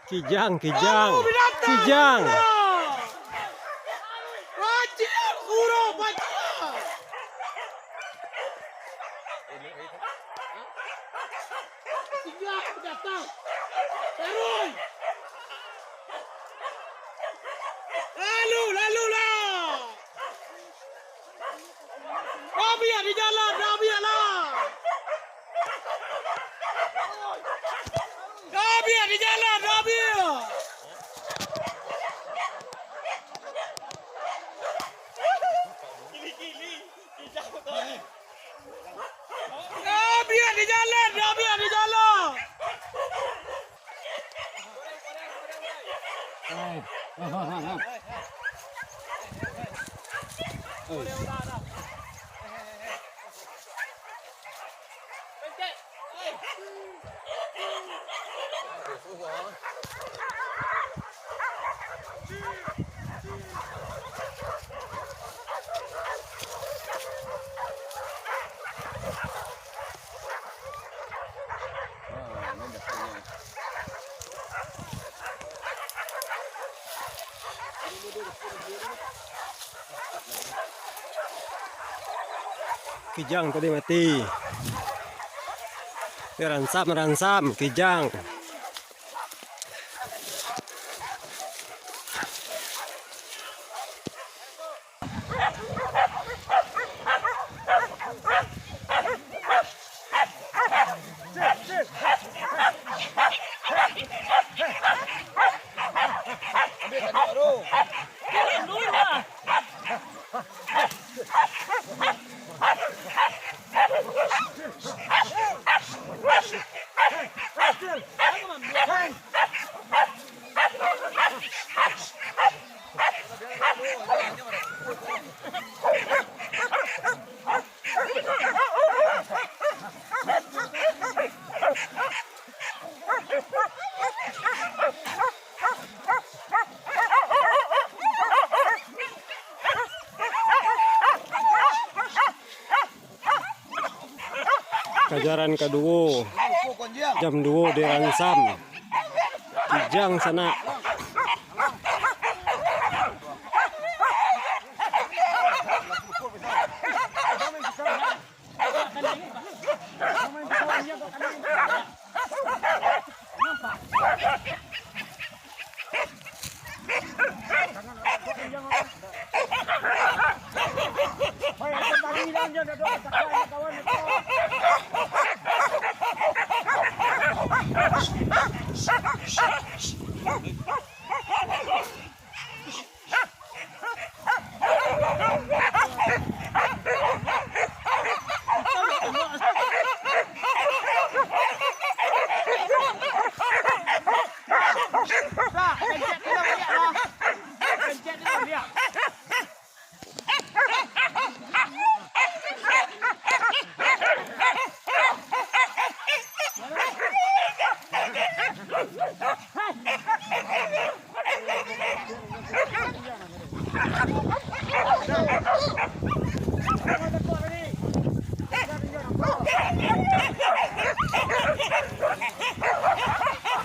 Kijang, kijang, kijang. Wajib, guru, wajib. Kijang datang. Terus. Lalu lah. Rabia di jalan, Rabia lah. Rabia di jalan, Rabia. Rabia di jalan, Rabia di jalan. Kijang tadi mati. Ransam, kijang. Kejaran kedua jam 2 di Ransam. Kijang sana.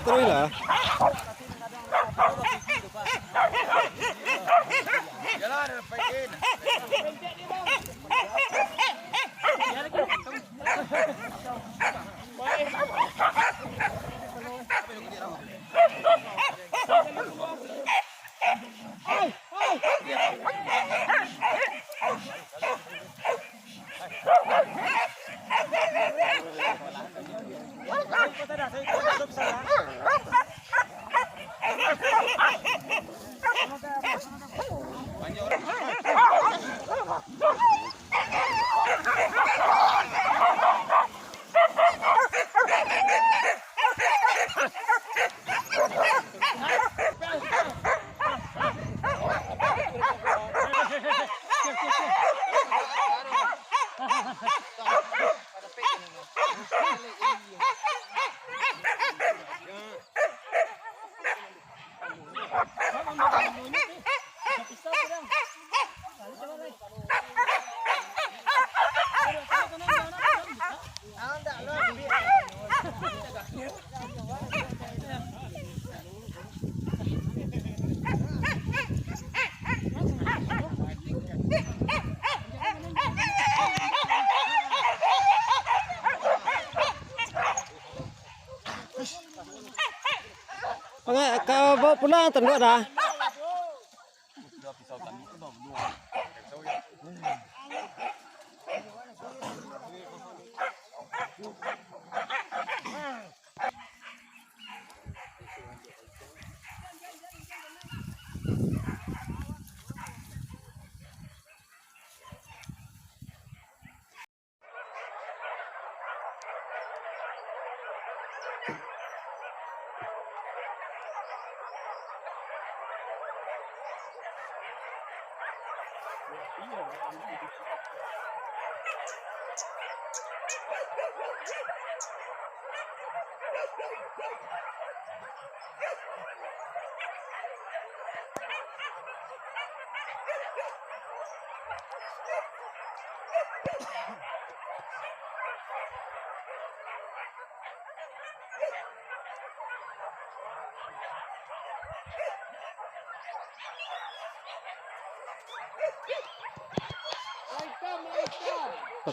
Terus lah. Jalan, paikin. bawa pulang tendok dah.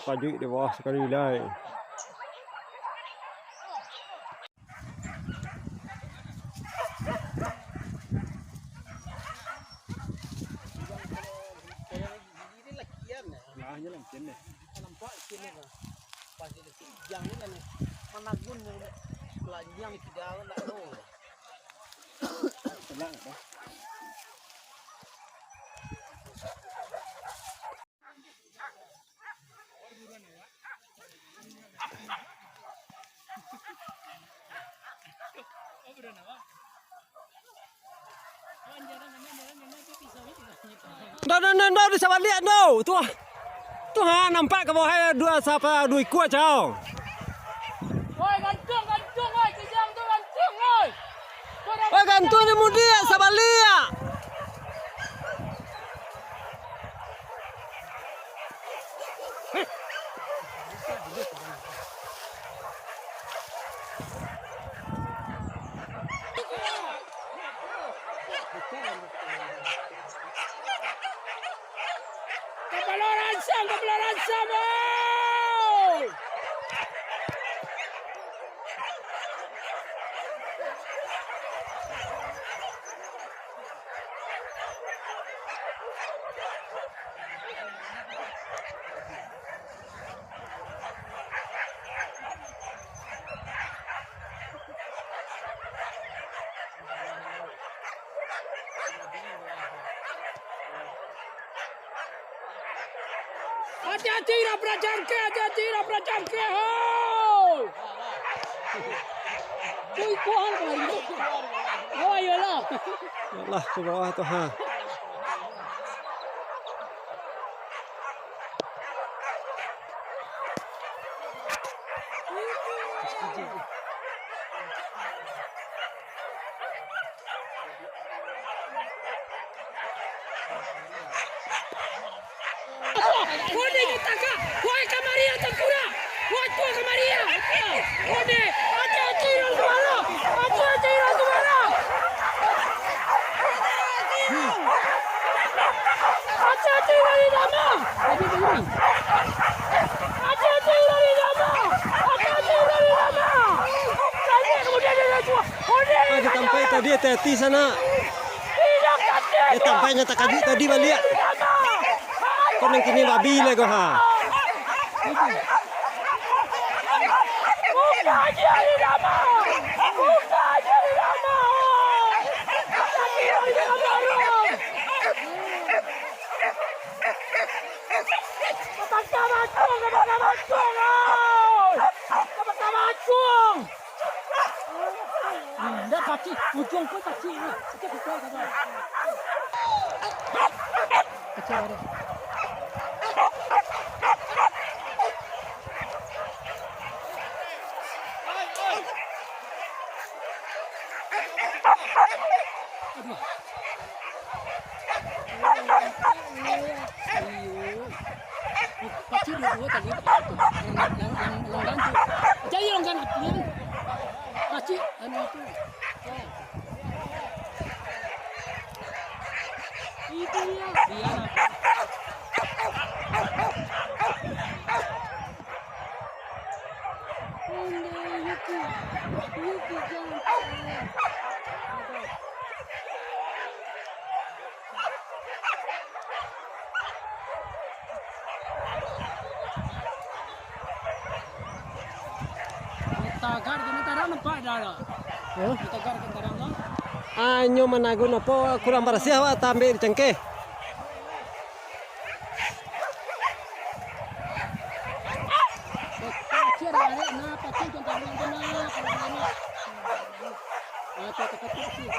Tak duit di bawah sekali lagi. Đâu đi sao lihat đâu. Tu ha nampak ke bawah dua siapa dua ikut jauh. Oi, gantung oi, kijang tu gantung oi. Oi gantung ni mudi sabar lihat. Kepala ransam oi. Hati-hati nak belajar ke, hoi. Cui kuang lagi. Oh, ayolah. Yalah ke bawah tu ha. Ode kita kak, woi kamaria tengkura, woi tua kamaria. Ode, hati-hati nak semara, hati-hati nak semara. Hati-hati dari lama. Hati-hati dari lama. Hati-hati dari lama. Saya kemudian dia tua. Ode. Dia sampai tadi hati-hati sana. Tidak kaki. Dia sampainya tak kaji tadi balik. Kau nak kini babi lagi ha. Buka aja di lama. Buka aja di lama. Hati-hati dari lama. Sama-sama acung. Sama-sama acung. Dah pasti, ujung pun pasti. Kita buka saja. Kecil ada. Pasti dua tadi longgang tu. Jadi longgang dia. Pasti anu itu. Itu dia. Dia nak. Yuki jangan. Pak dah lah. Ya. Tegar ke tarang lah. Anyo managun apa kurang bersih wa tambe cengkeh. Kecil ada na pasti contoh bilang kena. Atau tekap sih.